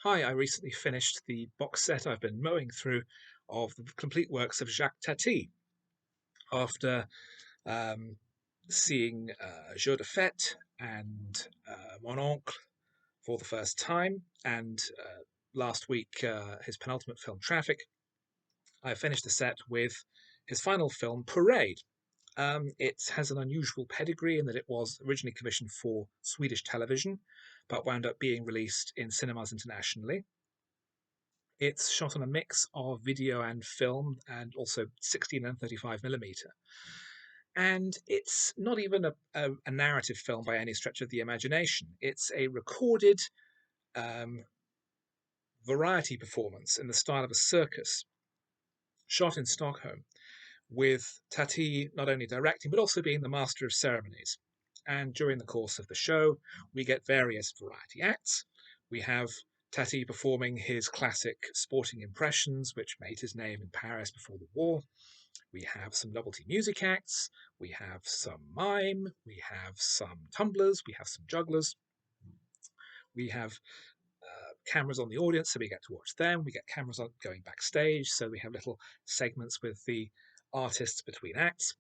Hi, I recently finished the box set I've been mowing through of the complete works of Jacques Tati after um, seeing Jour de Fête and Mon Oncle for the first time, and last week his penultimate film, Traffic. I finished the set with his final film, Parade. It has an unusual pedigree in that it was originally commissioned for Swedish television, but wound up being released in cinemas internationally. It's shot on a mix of video and film, and also 16 and 35 millimeter. And it's not even a narrative film by any stretch of the imagination. It's a recorded um, variety performance in the style of a circus, shot in Stockholm, with Tati not only directing but also being the master of ceremonies. And during the course of the show, we get various variety acts. We have Tati performing his classic sporting impressions, which made his name in Paris before the war. We have some novelty music acts. We have some mime. We have some tumblers. We have some jugglers. We have cameras on the audience, so we get to watch them. We get cameras on going backstage, so we have little segments with the artists between acts.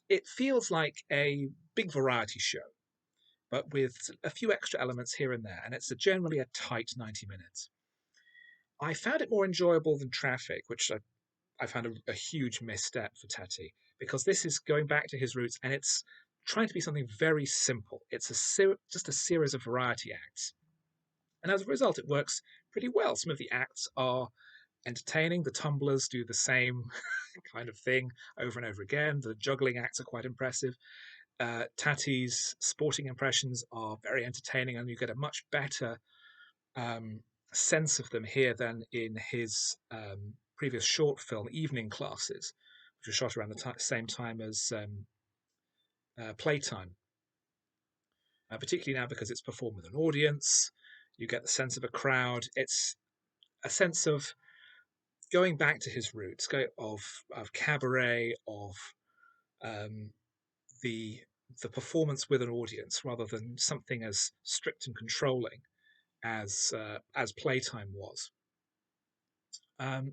It feels like a big variety show, but with a few extra elements here and there, and it's generally a tight 90 minutes. I found it more enjoyable than Traffic, which I found a huge misstep for Tati, because this is going back to his roots and it's trying to be something very simple. It's just a series of variety acts. And as a result, it works pretty well. Some of the acts are entertaining. The tumblers do the same kind of thing over and over again. The juggling acts are quite impressive. Tati's sporting impressions are very entertaining, and you get a much better um, sense of them here than in his previous short film, Evening Classes, which was shot around the same time as Playtime, particularly now because it's performed with an audience. You get the sense of a crowd. It's a sense of going back to his roots, of cabaret, of um, the the performance with an audience, rather than something as strict and controlling as Playtime was.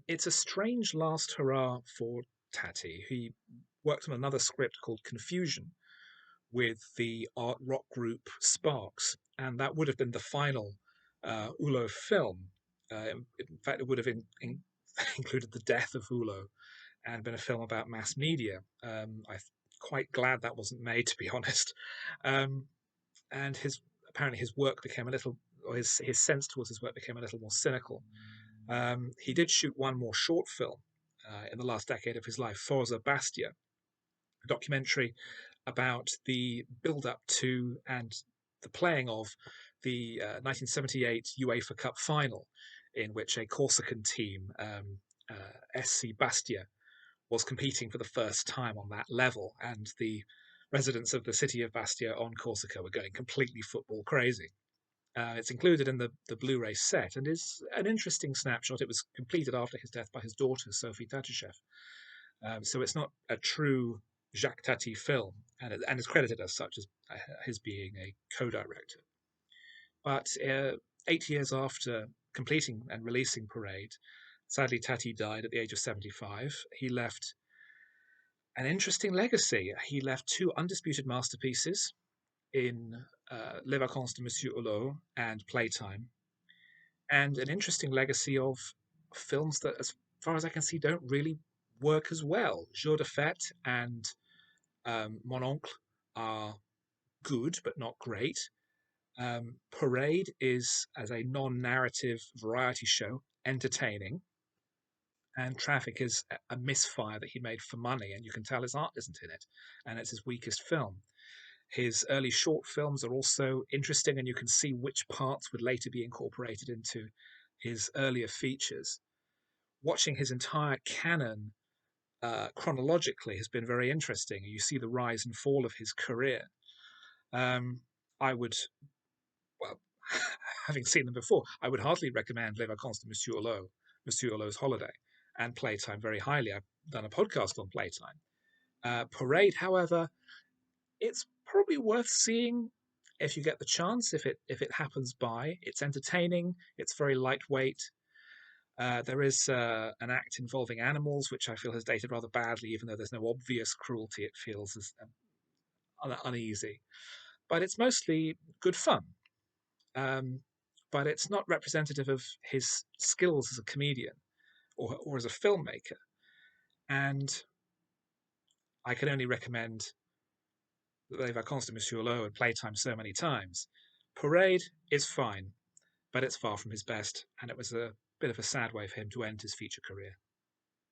It's a strange last hurrah for Tati. He worked on another script called Confusion with the art rock group Sparks, and that would have been the final Ulo film. In fact, it would have included the death of Ulo and been a film about mass media. I'm quite glad that wasn't made, to be honest. Um, and his apparently his work became a little, or his sense towards his work became a little more cynical. He did shoot one more short film in the last decade of his life, Forza Bastia, a documentary about the build up to and the playing of the 1978 UEFA Cup final, in which a Corsican team, SC Bastia, was competing for the first time on that level, and the residents of the city of Bastia on Corsica were going completely football crazy. It's included in the Blu-ray set and is an interesting snapshot. It was completed after his death by his daughter, Sophie Tatishev. So it's not a true Jacques Tati film, and is credited as such as his being a co-director. But 8 years after completing and releasing Parade, sadly Tati died at the age of 75. He left an interesting legacy. He left two undisputed masterpieces in Les Vacances de Monsieur Hulot and Playtime, and an interesting legacy of films that, as far as I can see, don't really work as well. Jour de Fête and Mon Oncle are good but not great. Parade is, as a non-narrative variety show, entertaining, and Traffic is a misfire that he made for money, and you can tell his art isn't in it, and it's his weakest film. His early short films are also interesting, and you can see which parts would later be incorporated into his earlier features. Watching his entire canon chronologically has been very interesting. You see the rise and fall of his career. I would, well, having seen them before, I would heartily recommend Les Vacances de Monsieur Hulot, Monsieur Hulot's Holiday, and Playtime very highly. I've done a podcast on Playtime. Parade, however, it's probably worth seeing if you get the chance, if it happens by, it's entertaining. It's very lightweight. There is an act involving animals, which I feel has dated rather badly, even though there's no obvious cruelty. It feels as uneasy, but it's mostly good fun. Um, but it's not representative of his skills as a comedian or as a filmmaker. And I can only recommend Les Vacances de Monsieur Hulot at playtime so many times. Parade is fine, but it's far from his best, and it was a bit of a sad way for him to end his feature career.